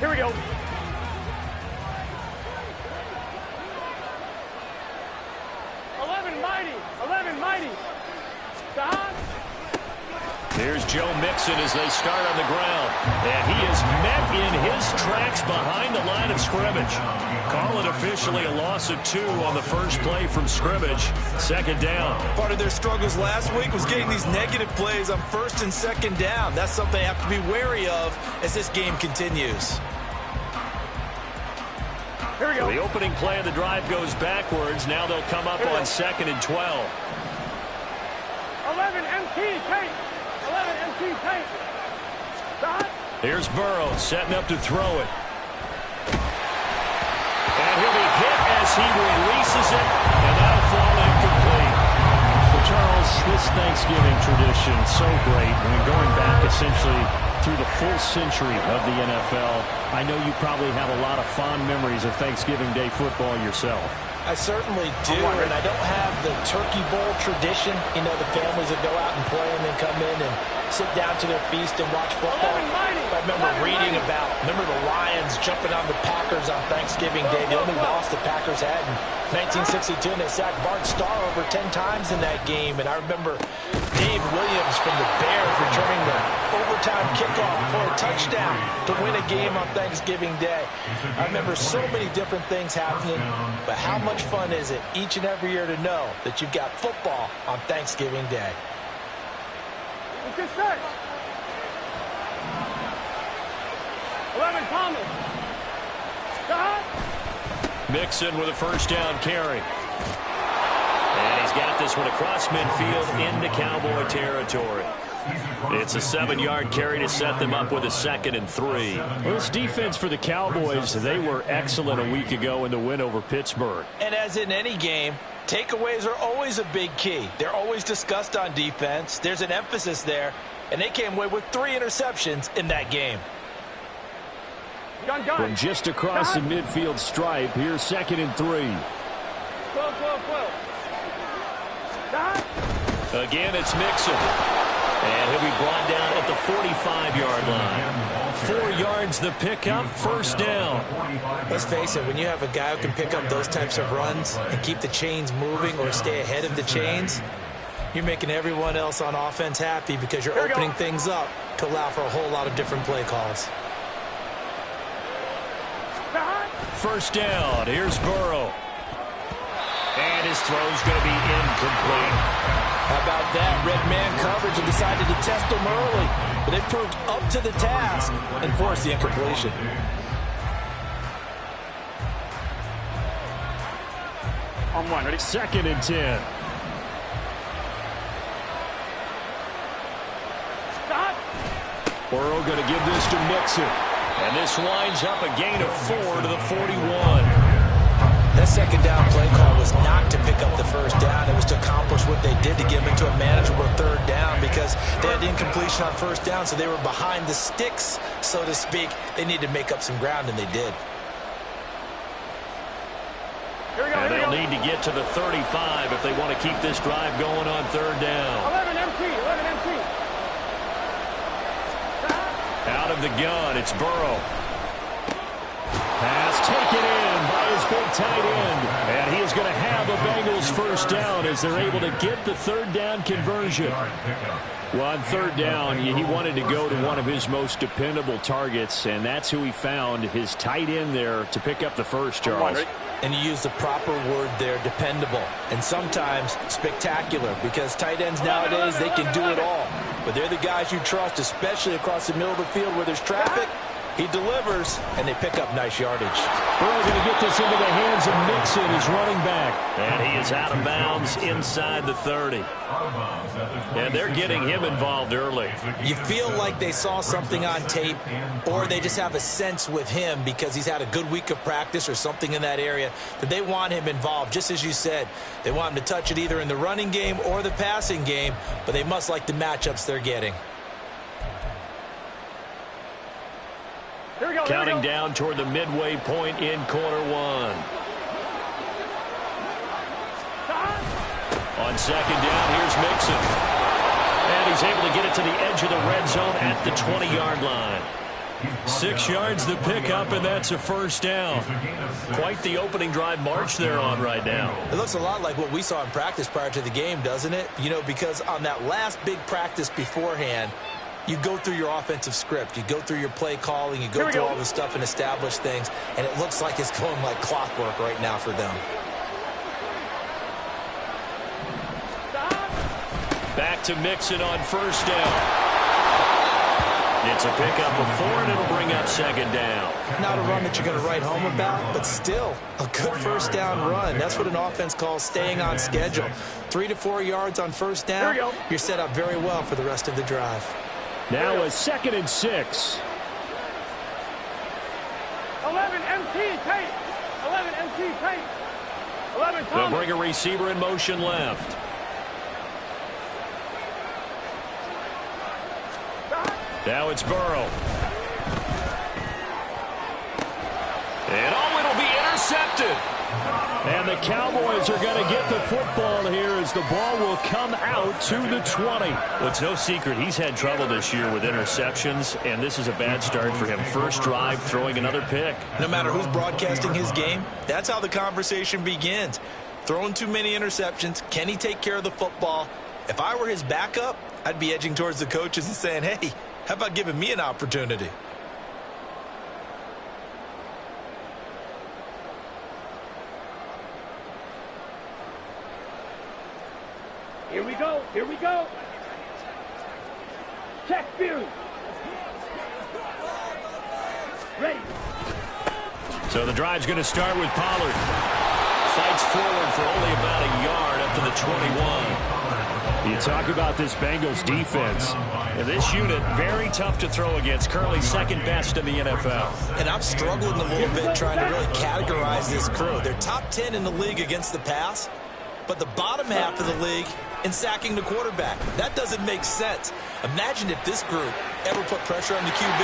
Here we go. 11 mighty. 11 mighty. Stop. Here's Joe Mixon as they start on the ground. And he is met in his tracks behind the line of scrimmage. Call it officially a loss of 2 on the first play from scrimmage. Second down. Part of their struggles last week was getting these negative plays on first and second down. That's something they have to be wary of as this game continues. Here we go. The opening play of the drive goes backwards. Now they'll come up on 2nd and 12. 11 MT tape. 11 MT tape. Stop. Here's Burrow setting up to throw it. And he'll be hit as he releases it. And that'll fall incomplete. Well, Charles, this Thanksgiving tradition, so great. I mean, going back essentially through the full century of the NFL, I know you probably have a lot of fond memories of Thanksgiving Day football yourself. I certainly do, and I don't have the Turkey Bowl tradition. You know, the families that go out and play and then come in and sit down to their feast and watch football. I remember reading about, the Lions jumping on the Packers on Thanksgiving Day. The only loss the Packers had in 1962, and they sacked Bart Starr over 10 times in that game. And I remember Dave Williams from the Bears returning the overtime kickoff for a touchdown to win a game on Thanksgiving Day. I remember so many different things happening, but how much fun is it each and every year to know that you've got football on Thanksgiving Day? It's good search. 11 Thomas. Stop. Mixon with a first down carry. And he's got this one across midfield into Cowboy territory. It's a 7-yard carry to set them up with a 2nd and 3. Well, this defense for the Cowboys, they were excellent a week ago in the win over Pittsburgh. And as in any game, takeaways are always a big key. They're always discussed on defense. There's an emphasis there, and they came away with 3 interceptions in that game. Gun. From just across the midfield stripe, here's 2nd and 3. 12. Stop. Again, it's Mixon. And he'll be brought down at the 45-yard line. 4 yards the pickup, first down. Let's face it, when you have a guy who can pick up those types of runs and keep the chains moving or stay ahead of the chains, you're making everyone else on offense happy because you're opening things up to allow for a whole lot of different play calls. First down, here's Burrow. And his throw's going to be incomplete. How about that? Red man coverage and decided to test them early. But they proved up to the task and forced the incompletion. On 1, ready? 2nd and 10. Stop. Burrow going to give this to Mixon. And this winds up a gain of 4 to the 41. That second down play call was not to pick up the first down. It was to accomplish what they did to get them into a manageable 3rd down because they had incompletion on first down, so they were behind the sticks, so to speak. They needed to make up some ground, and they did. And they'll need to get to the 35 if they want to keep this drive going on 3rd down. 11 MT. 11 MT. Out of the gun, it's Burrow. Pass taken in by his big tight end. And he is going to have a Bengals first down as they're able to get the 3rd down conversion. Well, on 3rd down, he wanted to go to one of his most dependable targets, and that's who he found, his tight end there, to pick up the first, Charles. And you use the proper word there, dependable, and sometimes spectacular, because tight ends nowadays, they can do it all. But they're the guys you trust, especially across the middle of the field where there's traffic. He delivers, and they pick up nice yardage. Burrow going to get this into the hands of Mixon, his running back. And he is out of bounds inside the 30. And they're getting him involved early. You feel like they saw something on tape, or they just have a sense with him because he's had a good week of practice or something in that area that they want him involved. Just as you said, they want him to touch it either in the running game or the passing game, but they must like the matchups they're getting. Here we go. Counting down toward the midway point in quarter 1. On 2nd down, here's Mixon. And he's able to get it to the edge of the red zone at the 20-yard line. 6 yards the pickup, and that's a first down. Quite the opening drive march they're on right now. It looks a lot like what we saw in practice prior to the game, doesn't it? You know, because on that last big practice beforehand, you go through your offensive script. You go through your play calling. You go through all the stuff and establish things, and it looks like it's going like clockwork right now for them. Back to Mixon on first down. It's a pickup of 4, and it'll bring up second down. Not a run that you're going to write home about, but still a good first down run. That's what an offense calls staying on schedule. 3 to 4 yards on first down. You're set up very well for the rest of the drive. Now a 2nd and 6. 11 MT tape. 11 MT tape. 11 Thomas. They'll bring a receiver in motion left. Now it's Burrow. And it'll be intercepted. And the Cowboys are going to get the football here as the ball will come out to the 20. Well, it's no secret he's had trouble this year with interceptions, and this is a bad start for him. First drive, throwing another pick. No matter who's broadcasting his game, that's how the conversation begins. Throwing too many interceptions. Can he take care of the football? If I were his backup, I'd be edging towards the coaches and saying, hey, how about giving me an opportunity? Here we go. Here we go. Check view. Ready. So the drive's going to start with Pollard. Fights forward for only about a yard up to the 21. You talk about this Bengals defense. And this unit, very tough to throw against. Currently second best in the NFL. And I'm struggling a little bit trying to really categorize this crew. They're top 10 in the league against the pass, but the bottom half of the league in sacking the quarterback. That doesn't make sense. Imagine if this group ever put pressure on the QB,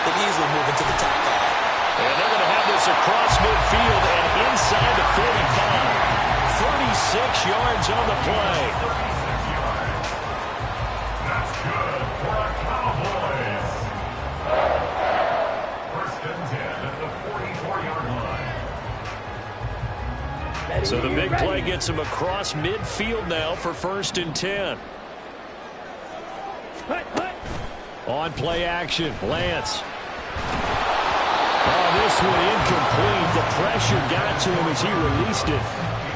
they'd easily move into the top 5. And they're going to have this across midfield and inside the 45. 36 yards on the play. That's good for the Cowboys. First and 10 at the 44-yard line. So the big play gets him across midfield now for 1st and 10. On play action, Lance. Oh, this one incomplete. The pressure got to him as he released it.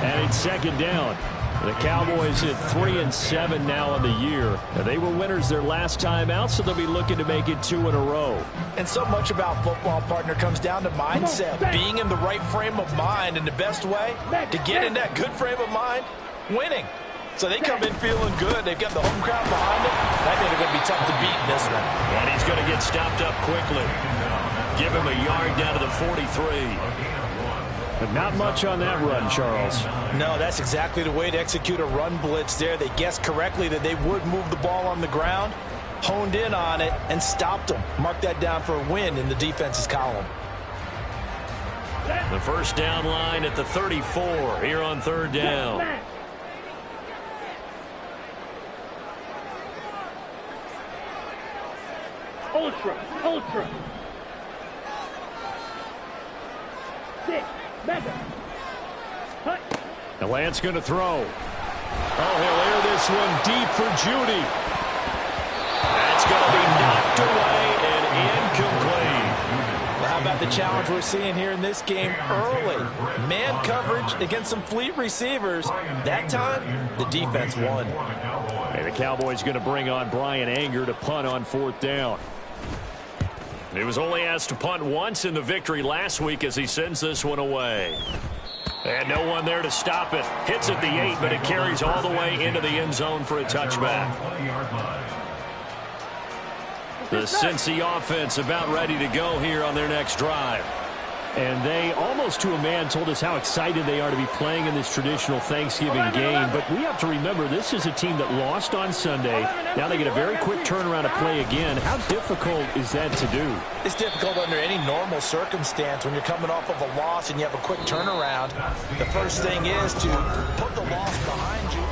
And it's 2nd down. The Cowboys at 3-7 now on the year. They were winners their last time out, so they'll be looking to make it 2 in a row. And so much about football, partner, comes down to mindset. Being in the right frame of mind, and the best way to get in that good frame of mind, winning. So they come in feeling good. They've got the home crowd behind them. I think they're going to be tough to beat in this one. And he's going to get stopped up quickly. Give him a yard down to the 43. But not much on that run, Charles. No, that's exactly the way to execute a run blitz there. They guessed correctly that they would move the ball on the ground, honed in on it, and stopped them. Mark that down for a win in the defense's column. The first down line at the 34 here on 3rd down. Ultra. 6. Mega. Cut. Now Lance going to throw. Oh, he'll air this one deep for Judy. That's going to be knocked away and incomplete. Well, how about the challenge we're seeing here in this game early? Man coverage against some fleet receivers. That time, the defense won. And the Cowboys going to bring on Brian Anger to punt on 4th down. He was only asked to punt once in the victory last week as he sends this one away. And no one there to stop it. Hits at the 8, but it carries all the way into the end zone for a touchback. The Cincy offense about ready to go here on their next drive. And they, almost to a man, told us how excited they are to be playing in this traditional Thanksgiving game. But we have to remember, this is a team that lost on Sunday. Now they get a very quick turnaround to play again. How difficult is that to do? It's difficult under any normal circumstance when you're coming off of a loss and you have a quick turnaround. The first thing is to put the loss behind you.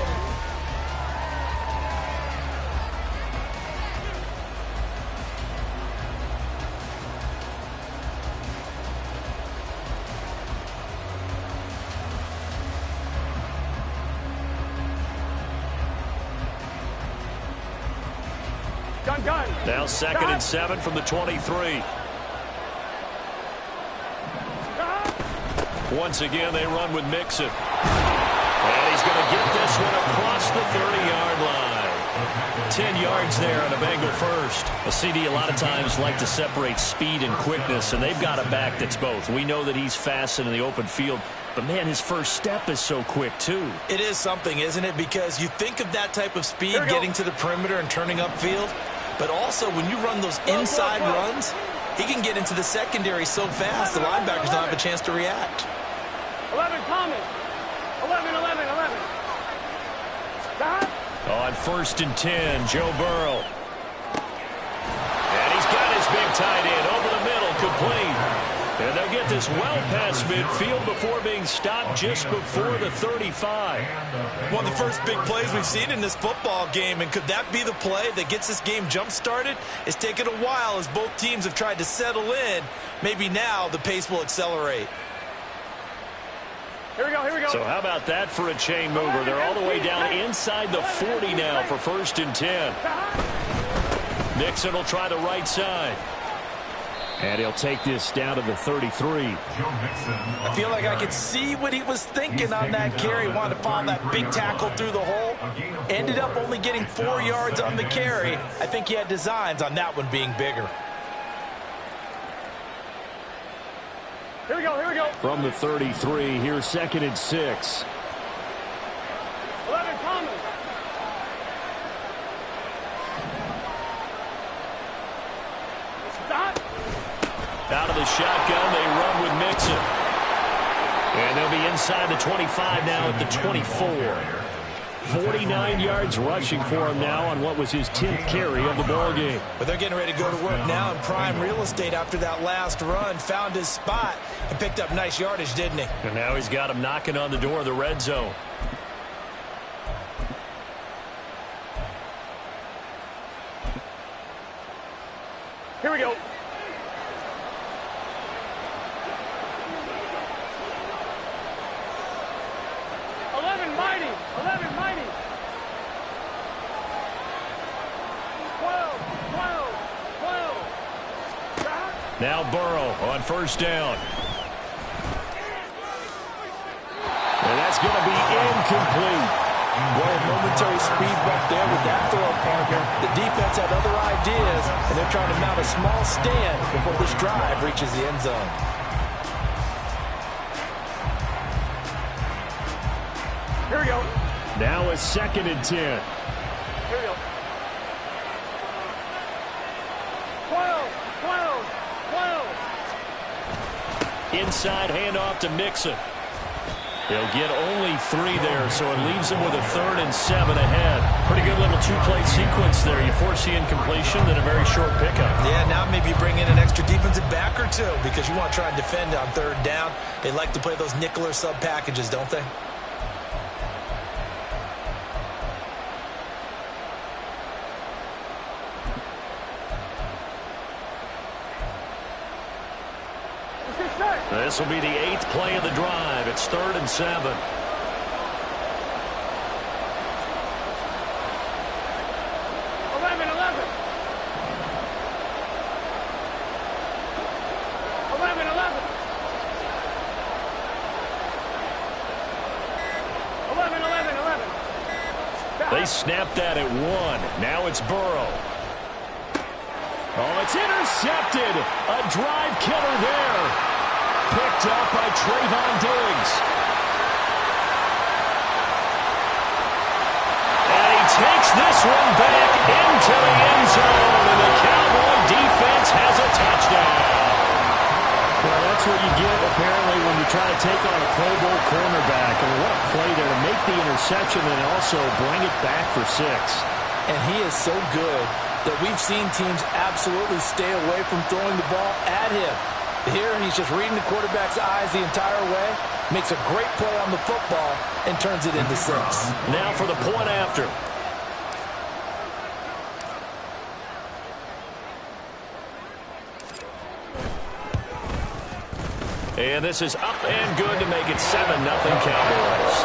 Gun. Now 2nd and 7 from the 23. Once again, they run with Mixon. And he's going to get this one across the 30-yard line. 10 yards there on a Bengal first. A CD a lot of times like to separate speed and quickness, and they've got a back that's both. We know that he's fast in the open field, but, man, his first step is so quick, too. It is something, isn't it? Because you think of that type of speed getting to the perimeter and turning upfield, but also when you run those inside runs, he can get into the secondary so fast the linebackers don't have a chance to react. 11 Thomas. 11. On 1st and 10, Joe Burrow. And he's got his big tight end over the middle, complete. And they'll get this well past midfield before being stopped just before the 35. One of the first big plays we've seen in this football game, and could that be the play that gets this game jump-started? It's taken a while as both teams have tried to settle in. Maybe now the pace will accelerate. Here we go. So how about that for a chain mover? They're all the way down inside the 40 now for 1st and 10. Nixon will try the right side. And he'll take this down to the 33. I feel like I could see what he was thinking on that carry. Wanted to follow that big tackle through the hole. Ended up only getting 4 yards on the carry. I think he had designs on that one being bigger. Here we go. From the 33, here's 2nd and 6. 11 Thomas. Stop. Out of the shotgun, they run with Mixon. And they'll be inside the 25 now at the 24. 49 yards rushing for him now on what was his 10th carry of the ballgame. But they're getting ready to go to work now in prime real estate after that last run. Found his spot and picked up nice yardage, didn't he? And now he's got him knocking on the door of the red zone. Here we go. Mighty. 12. Now Burrow on 1st down. And that's going to be incomplete. Well, momentary speed bump there with that throw, partner. The defense had other ideas, and they're trying to mount a small stand before this drive reaches the end zone. Here we go. Now a 2nd and 10. Here we go. 12. Inside handoff to Mixon. They'll get only 3 there, so it leaves them with a 3rd and 7 ahead. Pretty good little 2-play sequence there. You force the incompletion, then a very short pickup. Yeah, now maybe you bring in an extra defensive back or two because you want to try and defend on 3rd down. They like to play those nickel or sub packages, don't they? This will be the 8th play of the drive. It's 3rd and 7. 11. They snapped that at 1. Now it's Burrow. Oh, it's intercepted. A drive killer there. Picked up by Trayvon Diggs. And he takes this one back into the end zone. And the Cowboy defense has a touchdown. Well, that's what you get, apparently, when you try to take on a Pro Bowl cornerback. I mean, what a play there to make the interception and also bring it back for 6. And he is so good that we've seen teams absolutely stay away from throwing the ball at him. Here, he's just reading the quarterback's eyes the entire way, makes a great play on the football, and turns it into 6. Now for the point after. And this is up and good to make it 7-0 Cowboys.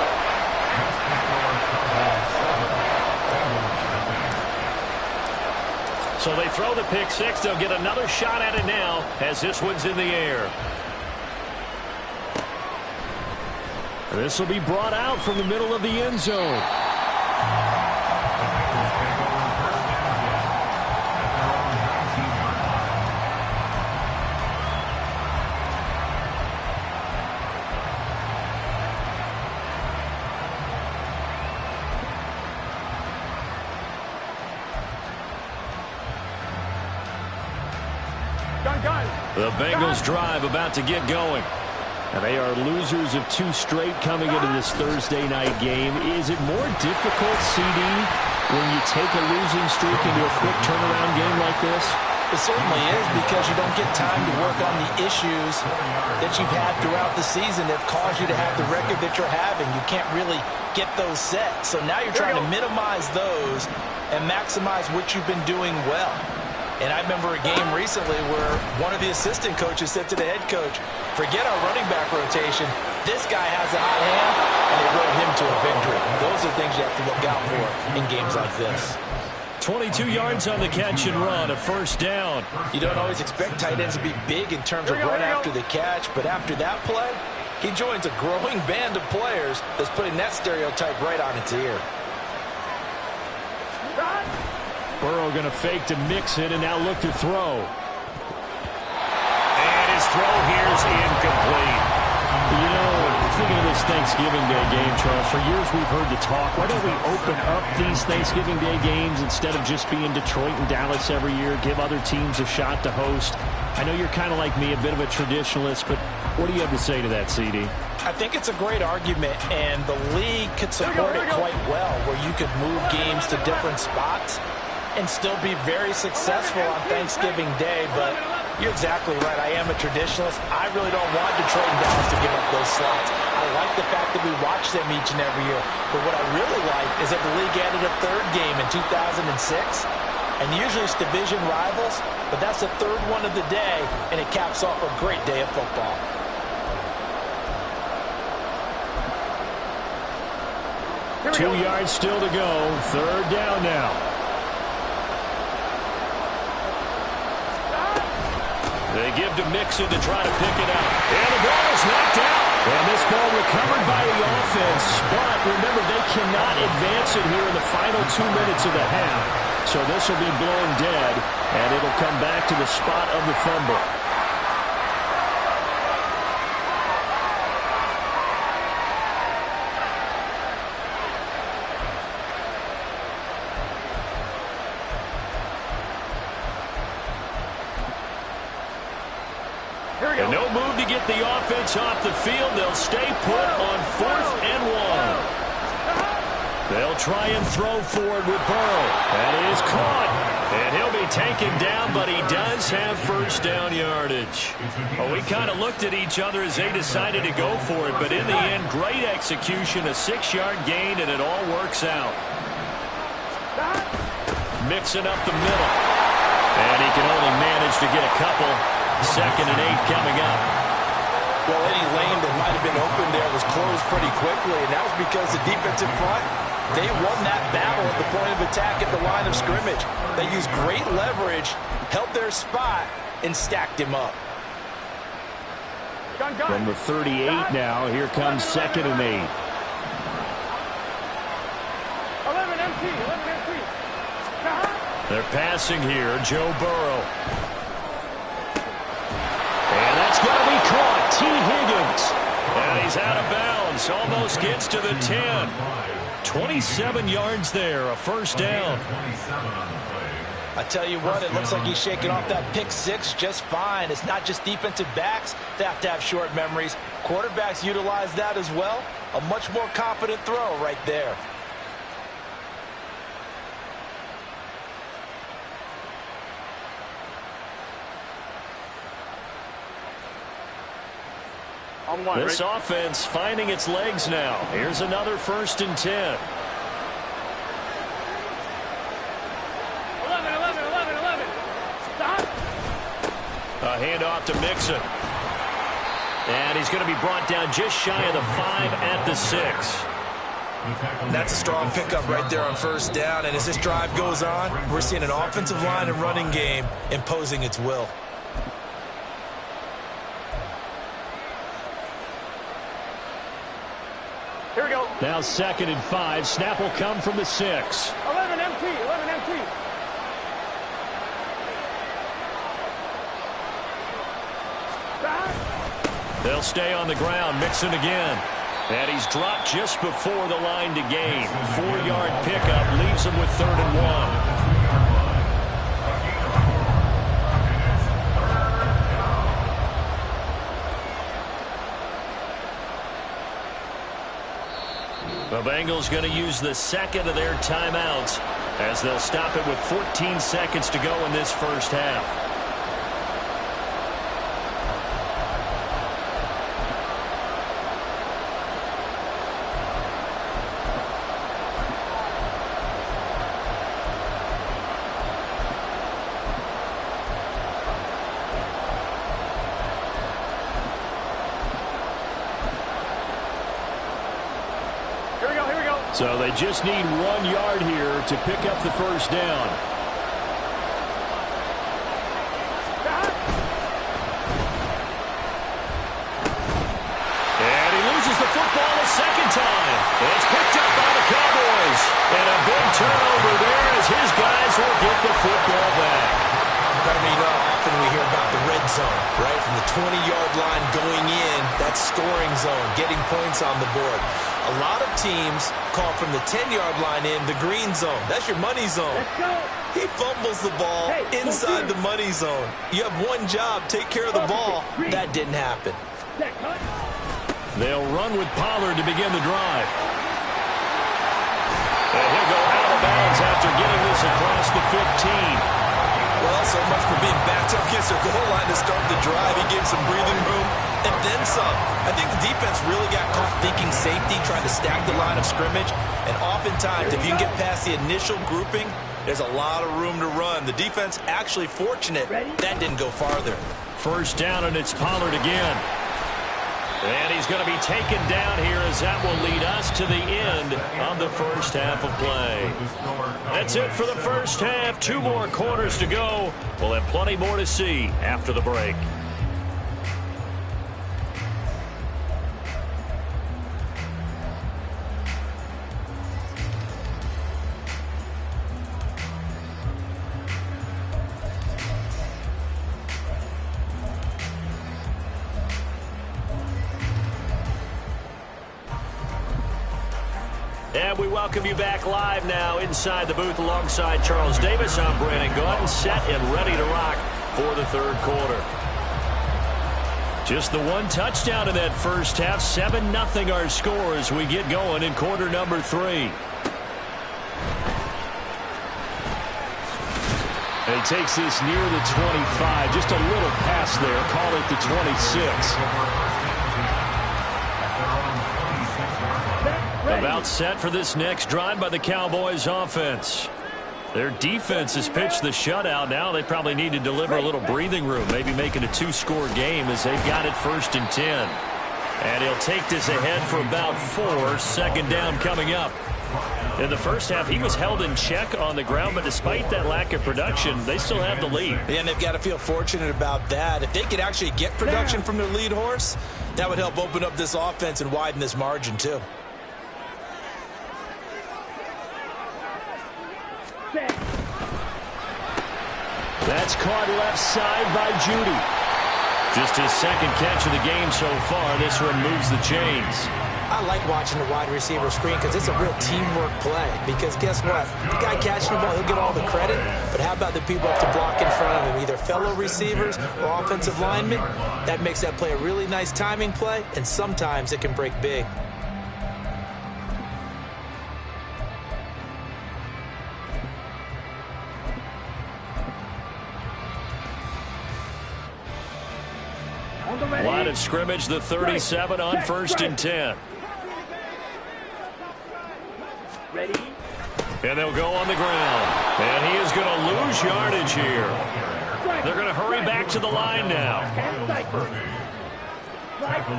So they throw the pick six. They'll get another shot at it now as this one's in the air. This will be brought out from the middle of the end zone. The Bengals drive about to get going. And they are losers of 2 straight coming into this Thursday night game. Is it more difficult, CD, when you take a losing streak into a quick turnaround game like this? It certainly is, because you don't get time to work on the issues that you've had throughout the season that have caused you to have the record that you're having. You can't really get those set. So now you're trying to minimize those and maximize what you've been doing well. And I remember a game recently where one of the assistant coaches said to the head coach, forget our running back rotation. This guy has a hot hand, and they rode him to a victory. Those are things you have to look out for in games like this. 22 yards on the catch and run, a first down. You don't always expect tight ends to be big in terms of run after the catch, but after that play, he joins a growing band of players that's putting that stereotype right on its ear. Burrow going to fake to Mixon and now look to throw. And his throw here is incomplete. You know, thinking of this Thanksgiving Day game, Charles, for years we've heard the talk, why don't we open up these Thanksgiving Day games instead of just being Detroit and Dallas every year, give other teams a shot to host? I know you're kind of like me, a bit of a traditionalist, but what do you have to say to that, CD? I think it's a great argument, and the league could support it quite well, where you could move games to different spots and still be very successful on Thanksgiving Day. But you're exactly right. I am a traditionalist. I really don't want Detroit and Dallas to give up those slots. I like the fact that we watch them each and every year. But what I really like is that the league added a third game in 2006. And usually it's division rivals, but that's the third one of the day, and it caps off a great day of football. Two yards still to go. Third down now. They give to Mixon to try to pick it up. And the ball is knocked out. And this ball recovered by the offense. But remember, they cannot advance it here in the final 2 minutes of the half. So this will be blown dead, and it'll come back to the spot of the fumble. And no move to get the offense off the field. They'll stay put on 4th and 1. They'll try and throw forward with Burrow. That is caught. And he'll be taken down, but he does have first down yardage. Well, we kind of looked at each other as they decided to go for it, but in the end, great execution, a 6-yard gain, and it all works out. Mixing up the middle. And he can only manage to get a couple. 2nd and 8 coming up. Well, any lane that might have been open there was closed pretty quickly, and that was because the defensive front, they won that battle at the point of attack at the line of scrimmage. They used great leverage, held their spot, and stacked him up. From the 38 now, here comes 2nd and 8. 11 MT. They're passing here, Joe Burrow. And that's going to be caught. T. Higgins. And he's out of bounds. Almost gets to the 10. 27 yards there, a first down. I tell you what, it looks like he's shaking off that pick six just fine. It's not just defensive backs that have to have short memories. Quarterbacks utilize that as well. A much more confident throw right there. This offense finding its legs now. Here's another 1st and 10. 11. Stop. A handoff to Mixon. And he's going to be brought down just shy of the 5 at the 6. That's a strong pickup right there on first down. And as this drive goes on, we're seeing an offensive line and running game imposing its will. Here we go. Now 2nd and 5. Snap will come from the 6. 11 empty. 11 empty. They'll stay on the ground. Mixon again. And he's dropped just before the line to gain. 4-yard pickup leaves him with 3rd and 1. The Bengals going to use the 2nd of their timeouts as they'll stop it with 14 seconds to go in this first half. So they just need 1 yard here to pick up the first down. And he loses the football a second time. It's picked up by the Cowboys. And a big turnover there as his guys will get the football back. I mean, you know, often we hear about the red zone, right? From the 20-yard line going in, that's scoring zone, getting points on the board. A lot of teams call from the 10-yard line in the green zone. That's your money zone. He fumbles the ball inside the money zone. You have one job, take care of the ball. That didn't happen. They'll run with Pollard to begin the drive. And he'll go out of bounds after getting this across the 15. Well, so much for being backed up against their goal line to start the drive. He gave some breathing room and then some. I think the defense really got caught thinking safety, trying to stack the line of scrimmage. And oftentimes, if you can get past the initial grouping, there's a lot of room to run. The defense actually fortunate that didn't go farther. First down, and it's Pollard again. And he's going to be taken down here as that will lead us to the end of the first half of play. That's it for the first half. 2 more quarters to go. We'll have plenty more to see after the break. And we welcome you back live now inside the booth alongside Charles Davis. I'm Brandon Gordon, set and ready to rock for the third quarter. Just the 1 touchdown in that first half. 7-0 our score as we get going in quarter number 3. And he takes this near the 25. Just a little pass there. Call it the 26. About set for this next drive by the Cowboys offense. Their defense has pitched the shutout. Now they probably need to deliver a little breathing room, maybe make it a 2-score game as they've got it 1st and 10. And he'll take this ahead for about 4. 2nd down coming up. In the first half, he was held in check on the ground, but despite that lack of production, they still have the lead. And they've got to feel fortunate about that. If they could actually get production from their lead horse, that would help open up this offense and widen this margin too. That's caught left side by Judy. Just his 2nd catch of the game so far. This one moves the chains. I like watching the wide receiver screen because it's a real teamwork play. Because guess what? The guy catching the ball, he'll get all the credit. But how about the people up to block in front of him? Either fellow receivers or offensive linemen. That makes that play a really nice timing play. And sometimes it can break big. Line of scrimmage, the 37 on 1st and 10. Ready? And they'll go on the ground. And he is going to lose yardage here. They're going to hurry back to the line now. At the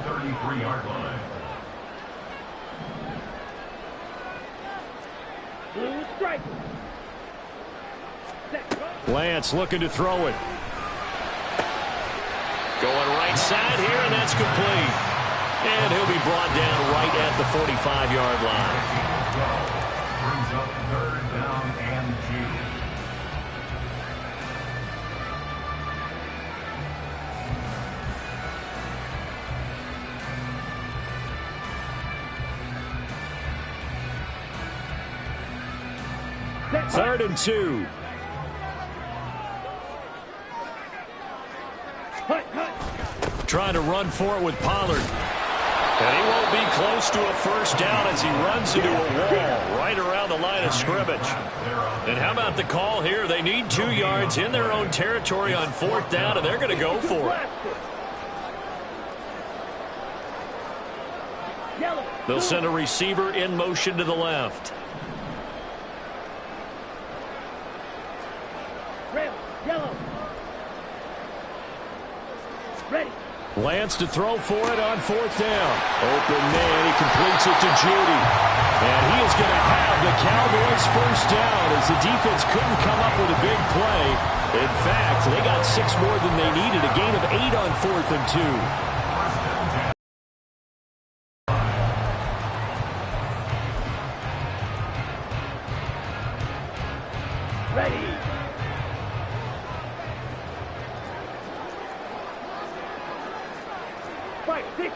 33-yard line. Blue strike. Lance looking to throw it. Going right side here, and that's complete. And he'll be brought down right at the 45-yard line. Brings up 3rd down and 2. 3rd and 2. Trying to run for it with Pollard. And he won't be close to a first down as he runs into a wall right around the line of scrimmage. And how about the call here? They need 2 yards in their own territory on 4th down, and they're going to go for it. They'll send a receiver in motion to the left. Yellow. Ready. Lance to throw for it on 4th down. Open man, he completes it to Judy. And he is going to have the Cowboys first down as the defense couldn't come up with a big play. In fact, they got 6 more than they needed, a gain of 8 on 4th and 2. Ready. Fight, 6.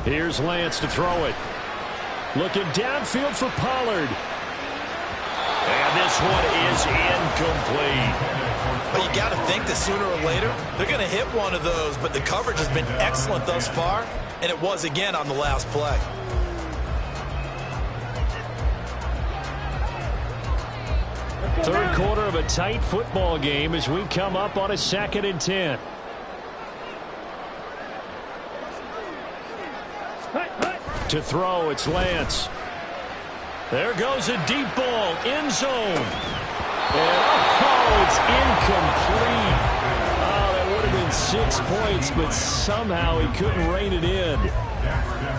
Here's Lance to throw it. Looking downfield for Pollard. And this one is incomplete. Well, you got to think that sooner or later they're going to hit one of those, but the coverage has been excellent thus far, and it was again on the last play. Third quarter of a tight football game as we come up on a 2nd and 10. To throw, it's Lance. There goes a deep ball, end zone. And it's incomplete. Oh, that would have been 6 points, but somehow he couldn't rein it in.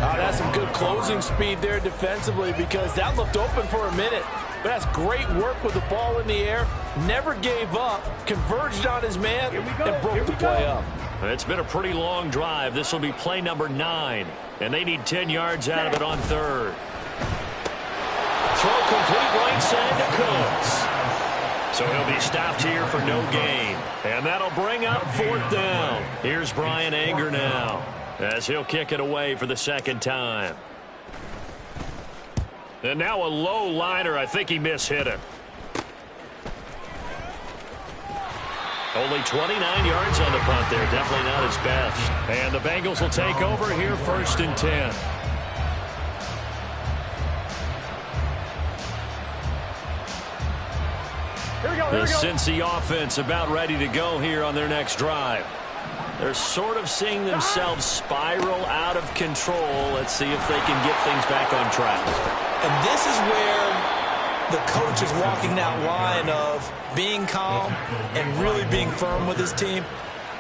That's some good closing speed there defensively because that looked open for a minute. But that's great work with the ball in the air. Never gave up, converged on his man, and broke the play up. It's been a pretty long drive. This will be play number 9. And they need 10 yards out of it on 3rd. Throw complete right side to Cooks. So he'll be stopped here for no gain. And that'll bring up 4th down. Here's Brian Anger now as he'll kick it away for the 2nd time. And now a low liner. I think he mishit it. Only 29 yards on the punt there. Definitely not his best. And the Bengals will take over here 1st and 10. The Cincy offense about ready to go here on their next drive. They're sort of seeing themselves spiral out of control. Let's see if they can get things back on track. And this is where the coach is walking that line of being calm and really being firm with his team.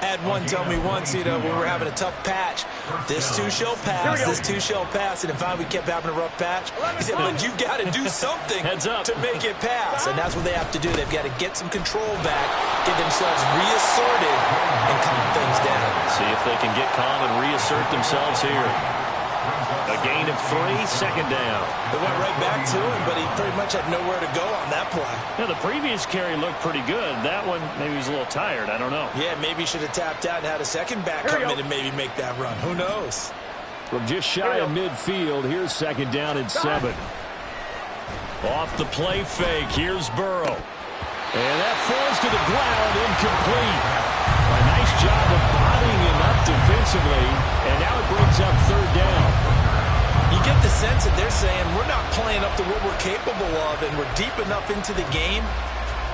I had one tell me once, we were having a tough patch. This too shall pass. This too shall pass. And finally, we kept having a rough patch. He said, but you've got to do something to make it pass. And that's what they have to do. They've got to get some control back, get themselves reasserted, and calm things down. See if they can get calm and reassert themselves here. A gain of 3, 2nd down. They went right back to him, but he pretty much had nowhere to go on that play. Yeah, the previous carry looked pretty good. That one, maybe he was a little tired. I don't know. Yeah, maybe he should have tapped out and had a second back come in and maybe make that run. Who knows? From just shy of midfield, here's 2nd down and 7. Off the play fake, here's Burrow. And that falls to the ground, incomplete. A nice job of bodying him up defensively, and now it brings up 3rd down. You get the sense that they're saying we're not playing up to what we're capable of, and we're deep enough into the game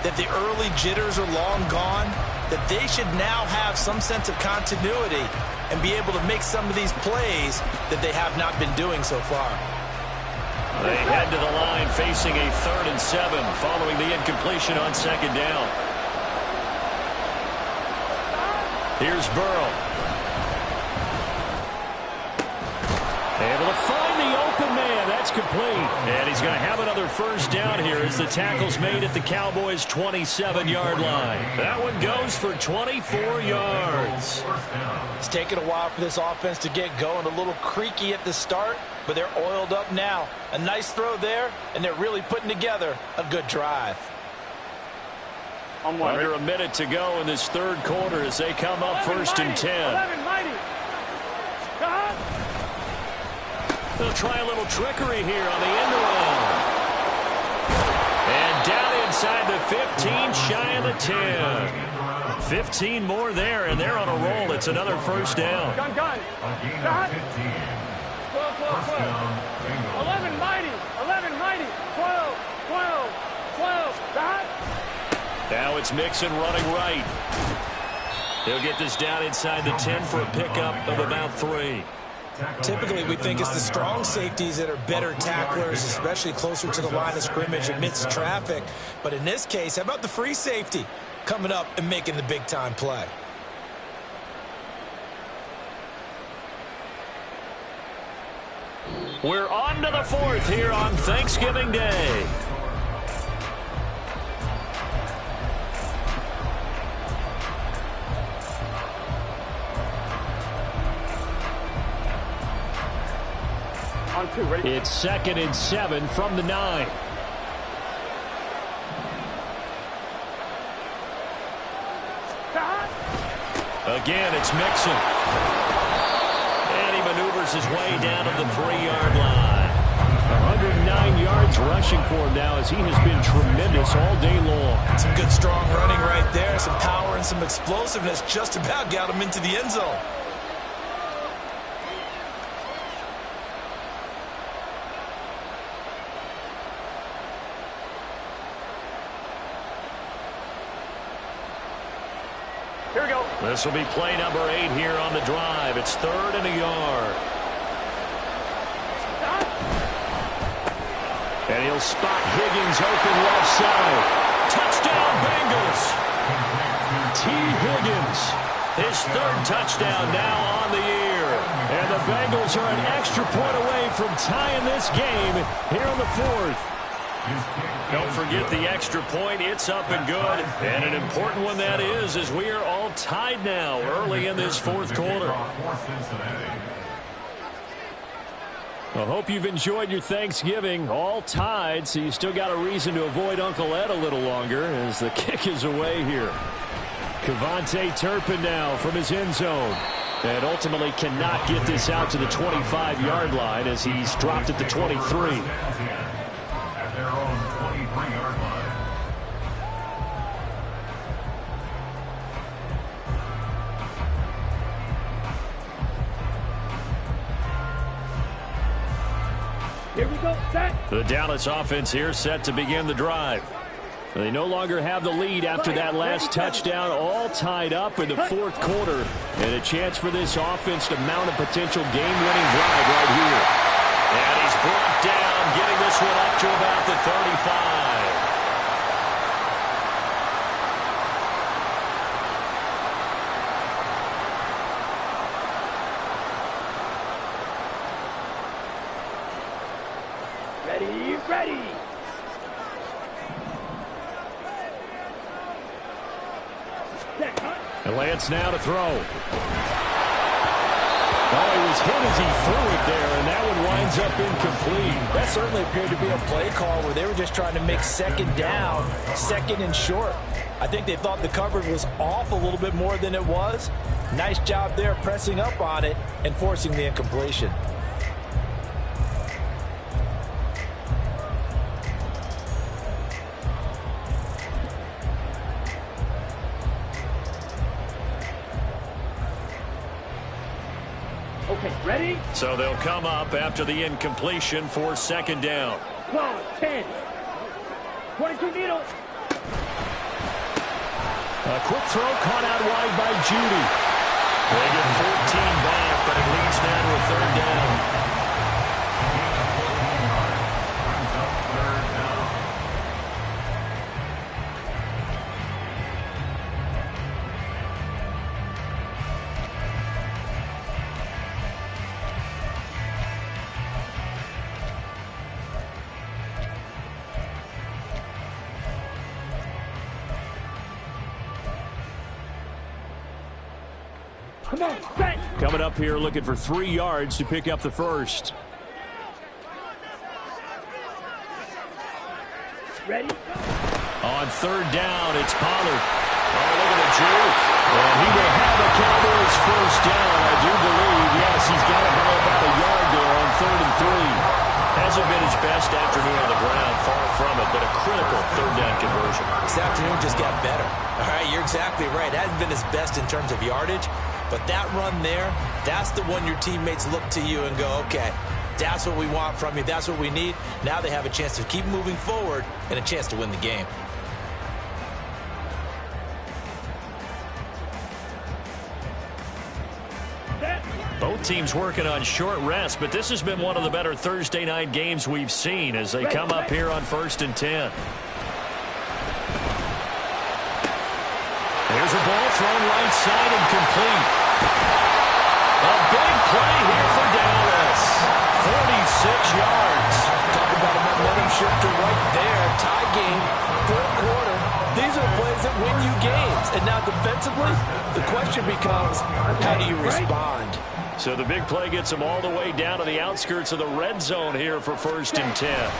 that the early jitters are long gone, that they should now have some sense of continuity and be able to make some of these plays that they have not been doing so far. They head to the line facing a 3rd and 7 following the incompletion on 2nd down. Here's Burrow. Able to find the open man. That's complete. And he's going to have another first down here as the tackle's made at the Cowboys' 27-yard line. That one goes for 24 yards. It's taken a while for this offense to get going. A little creaky at the start, but they're oiled up now. A nice throw there, and they're really putting together a good drive. Under a minute to go in this third quarter as they come up first and 10. They'll try a little trickery here on the end around. And down inside the 15, shy of the 10. 15 more there, and they're on a roll. It's another first down. Gun. Stop. 12. 11 mighty. 12. Stop. Now it's Mixon running right. He'll get this down inside the 10 for a pickup of about 3. Typically, we think it's the strong safeties that are better tacklers, especially closer to the line of scrimmage amidst traffic. But in this case, how about the free safety coming up and making the big-time play? We're on to the fourth here on Thanksgiving Day. On 2, ready? It's 2nd and 7 from the 9. Stop. Again, it's Mixon. And he maneuvers his way down to the 3-yard line. 109 yards rushing for him now as he has been tremendous all day long. Some good strong running right there, some power and some explosiveness just about got him into the end zone. Here we go. This will be play number 8 here on the drive. It's 3rd and a yard. Stop. And he'll spot Higgins open left side. Touchdown, Bengals. T. Higgins, his 3rd touchdown now on the year. And the Bengals are an extra point away from tying this game here in the 4th. Don't forget the extra point. It's up and good. And an important one that is, as we are all tied now early in this 4th quarter. I hope you've enjoyed your Thanksgiving. All tied, so you still got a reason to avoid Uncle Ed a little longer as the kick is away here. Kevontae Turpin now from his end zone. And ultimately cannot get this out to the 25-yard line as he's dropped at the 23. Their own 23-yard line. Here we go. Set. The Dallas offense here set to begin the drive. They no longer have the lead after that last touchdown, all tied up in the 4th quarter. And a chance for this offense to mount a potential game-winning drive right here. And he's brought down, getting this one up to about the 35. Ready. And Lance now to throw. Oh, he was hit as he threw it there, and that one winds up incomplete. That certainly appeared to be a play call where they were just trying to make 2nd down, 2nd and short. I think they thought the coverage was off a little bit more than it was. Nice job there pressing up on it and forcing the incompletion. Okay, ready? So they'll come up after the incompletion for 2nd down. 12, 10. 22 needle. A quick throw caught out wide by Judy. They get 14 back, but it leads now to a 3rd down. Brings up 3rd down. Come on, set. Coming up here looking for 3 yards to pick up the first. Ready? On third down, it's Pollard. Oh, look at the juke. And he will have a Cowboys first down, I do believe. Yes, he's got it by about a yard there on 3rd and 3. Hasn't been his best afternoon on the ground, far from it, but a critical third down conversion. This afternoon just got better. All right, you're exactly right. Hasn't been his best in terms of yardage, but that run there, that's the one your teammates look to you and go, okay, that's what we want from you. That's what we need. Now they have a chance to keep moving forward and a chance to win the game. Both teams working on short rest, but this has been one of the better Thursday night games we've seen as they come up here on 1st and 10. There's a ball thrown right side and complete. A big play here for Dallas. 46 yards. Talk about a momentum shifter right there. Tie game, 4th quarter. These are plays that win you games. And now defensively, the question becomes, how do you respond? So the big play gets them all the way down to the outskirts of the red zone here for 1st and 10.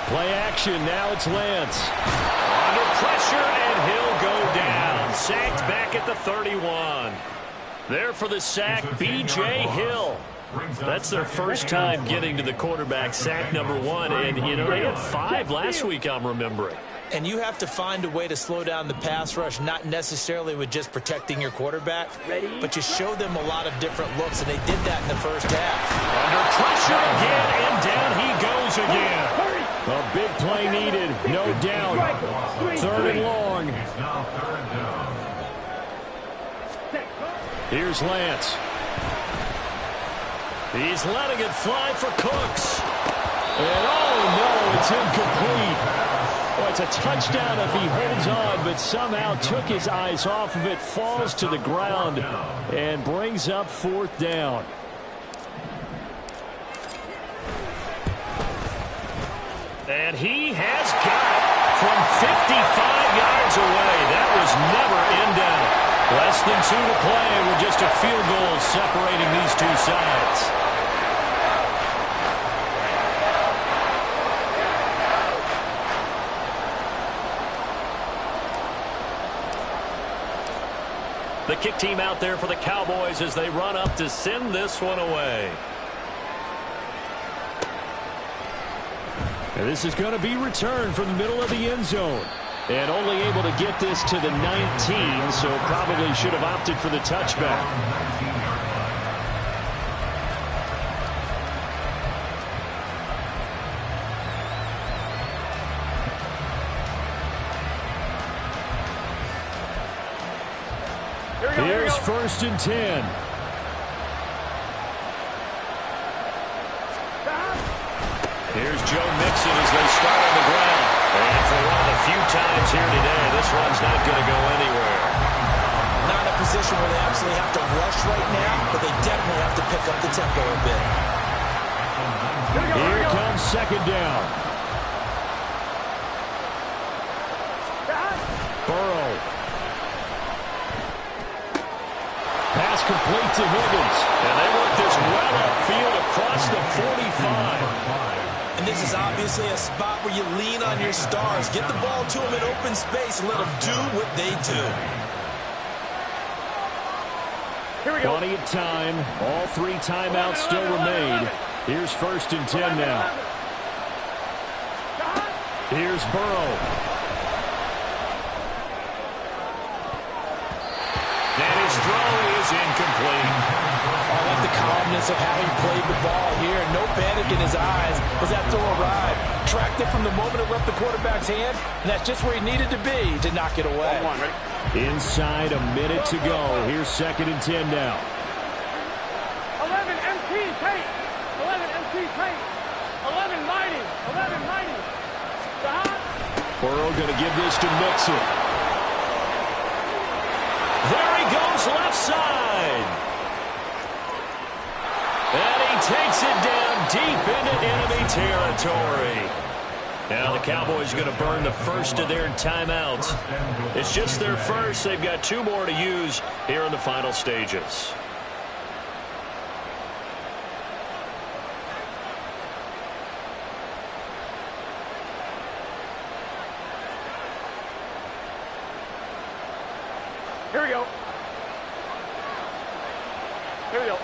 Play action. Now it's Lance. Under pressure, and he'll go down. Sacked back at the 31. There for the sack, B.J. Hill. That's their first time getting to the quarterback, sack number 1. And, you know, they had 5 last week, I'm remembering. And you have to find a way to slow down the pass rush, not necessarily with just protecting your quarterback, but you show them a lot of different looks, and they did that in the first half. Under pressure again, and down he goes again. A big play needed, no doubt. 3rd and long. Here's Lance. He's letting it fly for Cooks. And oh no, it's incomplete. Well, it's a touchdown if he holds on, but somehow took his eyes off of it, falls to the ground, and brings up 4th down. And he has got it from 55 yards away. That was never in doubt. Less than 2 to play with just a field goal separating these two sides. The kick team out there for the Cowboys as they run up to send this one away. And this is going to be returned from the middle of the end zone. And only able to get this to the 19, so probably should have opted for the touchback. Here's 1st and 10. Here's Joe Mixon as they start on the ground. And for one of the few times here today, this one's not going to go anywhere. Not in a position where they absolutely have to rush right now, but they definitely have to pick up the tempo a bit. Here comes 2nd down. Burrow. Pass complete to Higgins. And they work this well upfield across the 45. And this is obviously a spot where you lean on your stars. Get the ball to them in open space and let them do what they do. Here we go. Plenty of time. All 3 timeouts still remain. Here's 1st and 10 now. Here's Burrow. And his throw is incomplete. I like the calmness of how he played the ball here. No panic in his eyes as that throw arrived. Tracked it from the moment it left the quarterback's hand, and that's just where he needed to be to knock it away. Inside a minute to go. Here's 2nd and 10 now. 11 MT paint. 11 MT paint. 11 mighty. 11 mighty. Burrow going to give this to Mixon. There he goes left side. And he takes it down deep into enemy territory. Now the Cowboys are going to burn the first of their timeouts. It's just their first. They've got 2 more to use here in the final stages. Here we go. Here we go.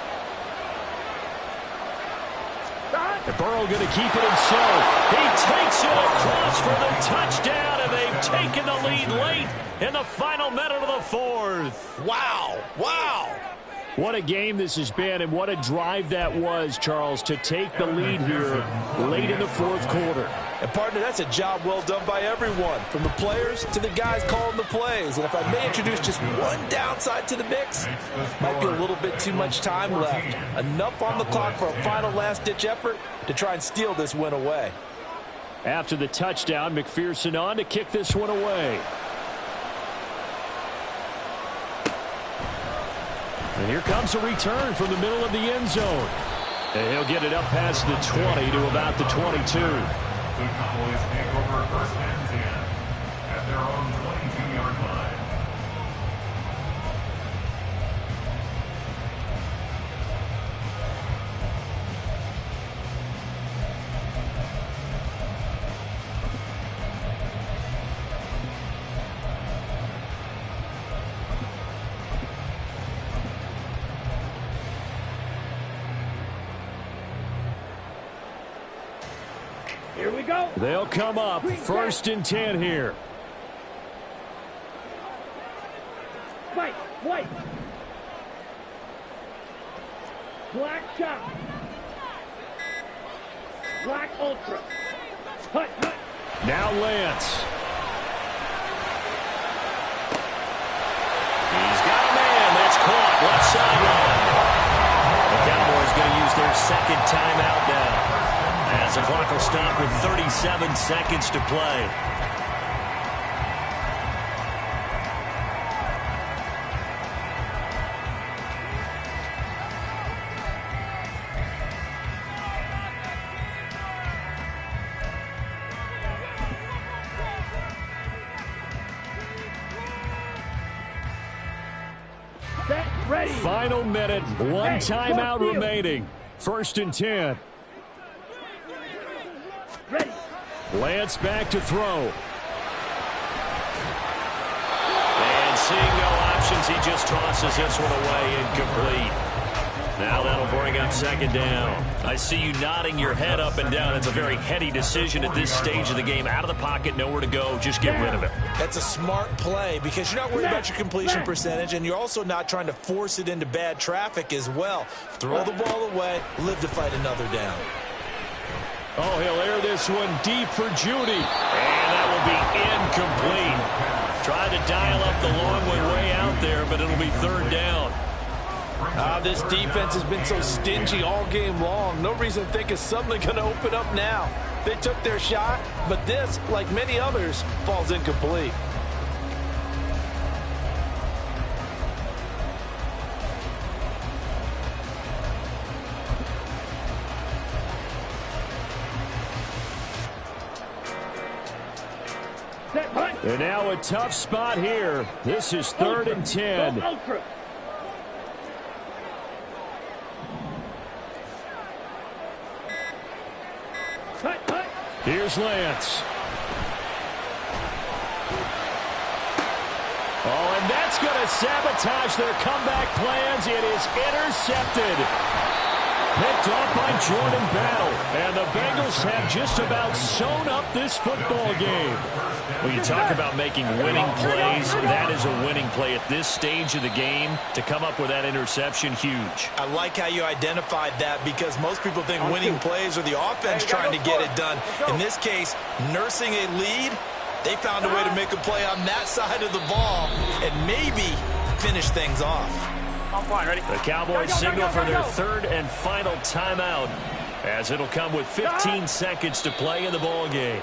And Burrow going to keep it himself. He takes it across for the touchdown, and they've taken the lead late in the final minute of the 4th. Wow. Wow. What a game this has been, and what a drive that was, Charles, to take the lead here late in the 4th quarter. And, partner, that's a job well done by everyone, from the players to the guys calling the plays. And if I may introduce just one downside to the mix, might be a little bit too much time left. Enough on the clock for a final last-ditch effort to try and steal this win away. After the touchdown, McPherson on to kick this one away. And here comes a return from the middle of the end zone. And he'll get it up past the 20 to about the 22. The Cowboys take over 1st and 10 at their own 22-yard line. Here we go. They'll come up 1st and 10 here. White. Black shot. Black ultra. Hut. Now Lance. He's got a man. That's caught. Left sideline. The Cowboys going to use their 2nd timeout now, as the clock will stop with 37 seconds to play. Ready. Final minute, 1 timeout remaining. 1st and 10. Ready. Lance back to throw. And seeing no options, he just tosses this one away, incomplete. Now that'll bring up 2nd down. I see you nodding your head up and down. It's a very heady decision at this stage of the game. Out of the pocket, nowhere to go. Just get rid of it. That's a smart play because you're not worried about your completion percentage, and you're also not trying to force it into bad traffic as well. Throw the ball away, live to fight another down. Oh, he'll air this one deep for Judy. And that will be incomplete. Tried to dial up the long way out there, but it'll be 3rd down. This defense has been so stingy all game long. No reason to think it's suddenly going to open up now. They took their shot, but this, like many others, falls incomplete. And now a tough spot here. This is 3rd and 10. Here's Lance. Oh, and that's going to sabotage their comeback plans. It is intercepted. Picked off by Jordan Battle. And the Bengals have just about sewn up this football game. When you talk about making winning plays, that is a winning play at this stage of the game. To come up with that interception, huge. I like how you identified that because most people think winning plays are the offense trying to get it done. In this case, nursing a lead, they found a way to make a play on that side of the ball and maybe finish things off. Ready? The Cowboys signal for their 3rd and final timeout, as it'll come with 15 seconds to play in the ball game.